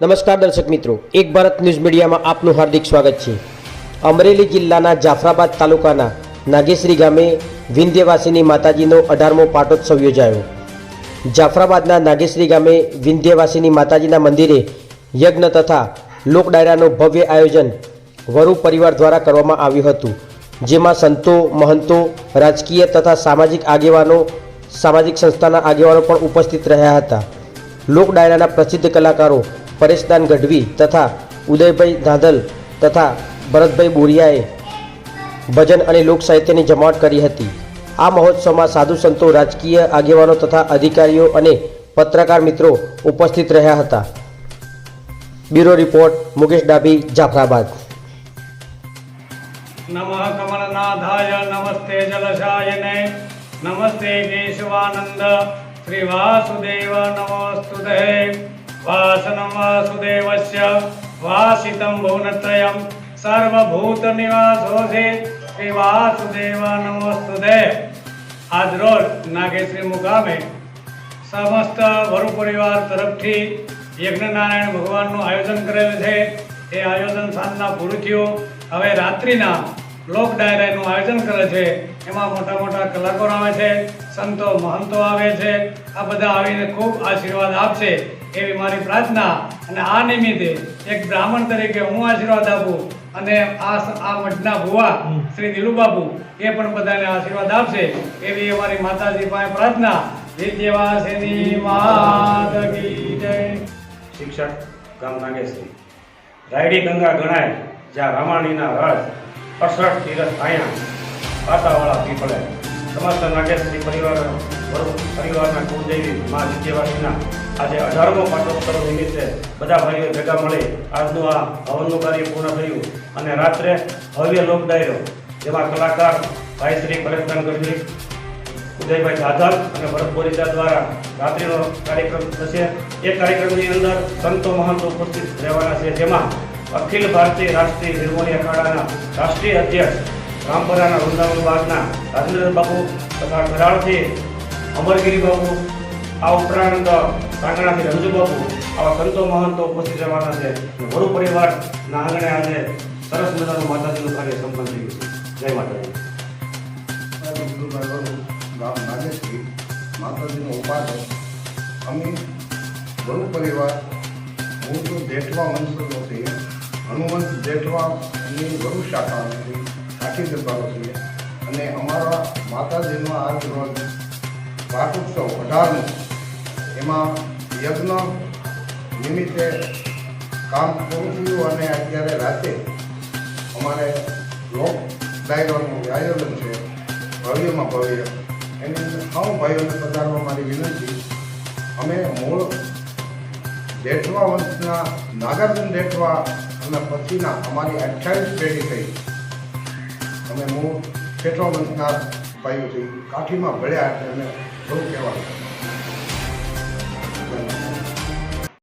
નમસ્કાર દર્શક મિત્રો, એક ભારત ન્યૂઝ મીડિયામાં આપનું હાર્દિક સ્વાગત છે। અમરેલી જિલ્લાના જાફરાબાદ તાલુકાના નાગેશ્રી ગામે વિંધ્યવાસિની માતાજીનો 18મો પાટોત્સવ યોજાયો। જાફરાબાદના નાગેશ્રી ગામે વિંધ્યવાસિની માતાજીના મંદિરે યજ્ઞ તથા લોક ડાયરાનું ભવ્ય આયોજન વરુ પરિવાર દ્વારા કરવામાં આવ્યું હતું, જેમાં સંતો, મહંતો, રાજકીય તથા સામાજિક આગેવાનો, સામાજિક સંસ્થાના આગેવાનો પણ ઉપસ્થિત રહ્યા હતા। લોક ડાયરાના પ્રસિદ્ધ કલાકારો પરેશદાન ગઢવી તથા ઉદયભાઈ ધાંધલ તથા ભરતભાઈ બોરિયાએ ભજન અને લોક સાહિત્યની જમાવટ કરી હતી। આ મહોત્સવમાં સાધુ સંતો, રાજકીય આગેવાનો તથા અધિકારીઓ અને પત્રકાર મિત્રો ઉપસ્થિત રહ્યા હતા। Bureau report Mukesh Dabhi, Jafrabad. नमः कमलनाथाय नमस्ते जलशायने नमस्ते केशवानंद श्री वासुदेव नमोस्तुते। वासनं वासुदेवस्य वासितं भुवनत्रयं सर्वभूत निवासोऽसि श्री वासुदेव नमोस्तुते। आज रोज नागेश्री मुकामे समस्त वरु परिवार तरफथी यज्ञनारायण भगवानનું આયોજન કરેલ છે। એ આયોજન સાંજના પૂરું થયું। હવે રાત્રિના લોક ડાયરાનું આયોજન કરે છે। એમાં મોટા મોટા કલાકારો આવે છે, સંતો મહંતો આવે છે। આ બધા આવીને ખૂબ આશીર્વાદ આપશે એવી મારી પ્રાર્થના। અને આ નિમિત્તે એક બ્રાહ્મણ તરીકે હું આશીર્વાદ આપું અને આ મઠના ભુવા શ્રી દિલુબાબુ એ પણ બધાને આશીર્વાદ આપશે એવી અમારી માતાજી પાસે પ્રાર્થના। વિંધ્યવાસિની માત કી જય। શિક્ષક ગામ નાગેશ્રી રાયડી ગંગા ગણાય જ્યાં રામાણીના રાજ 68 તીરથ આયા પાતાવાળા પીપળે સમસ્ત નાગેશ્રી પરિવારના કુળદેવી મા વિંધ્યવાસીના આજે 18મો પાટોત્સવ નિમિત્તે બધા ભાઈઓ ભેગા મળી આજનું આ હવનનું કાર્ય પૂર્ણ થયું અને રાત્રે ભવ્ય લોક ડાયરો જેમાં કલાકાર ભાઈ શ્રી પરેશદાન ગઢવી, ઉદયભાઈ ધાધલ અને ભરત બોરિયા દ્વારા રાત્રિનો કાર્યક્રમ થશે। એ કાર્યક્રમની અંદર સંતો મહંતો ઉપસ્થિત રહેવાના છે, જેમાં અખિલ ભારતીય રાષ્ટ્રીય નિર્મોની અખાડાના રાષ્ટ્રીય અધ્યક્ષ રામપરાના વૃંદાવન બાગના રાજેન્દ્ર બાબુ તથા ખરાળથી અમરગીરી બાબુ, આ ઉપરાંત સાંગણાથી રંજુ બાબુ, આવા સંતો મહંતો ઉપસ્થિત રહેવાના છે। વરુ પરિવારના આંગણે આજે સરસ મજાનું માતાજીનું કાર્ય સંપન્ન થયું। જય માતાજી। ગામ નાગેશ્રી માતાજીનો ઉપાસક અમે વરુ પરિવાર હું તો જેઠવા વંશનો છીએ। હનુમંત જેઠવાની વરુ શાખાની સાખી દરબારો છીએ અને અમારા માતાજીનો આજ રોજ પાટોત્સવ 18મો એમાં યજ્ઞ નિમિત્તે કામ પૂરું થયું અને અત્યારે રાતે અમારે લોક ડાયરાનું આયોજન છે ભવ્યમાં ભવ્ય। એની અંદર સૌ ભાઈઓને પધારવા મારી વિનંતી। અમે મૂળ જેઠવા વંશના નાગાર્જુન જેઠવા અને પછીના અમારી 28 પેઢી થઈ। અમે મૂળ જેઠવા વંશના ભાઈઓ થઈ, કાઠીમાં ભળ્યા એટલે અમે બહુ કહેવાનું।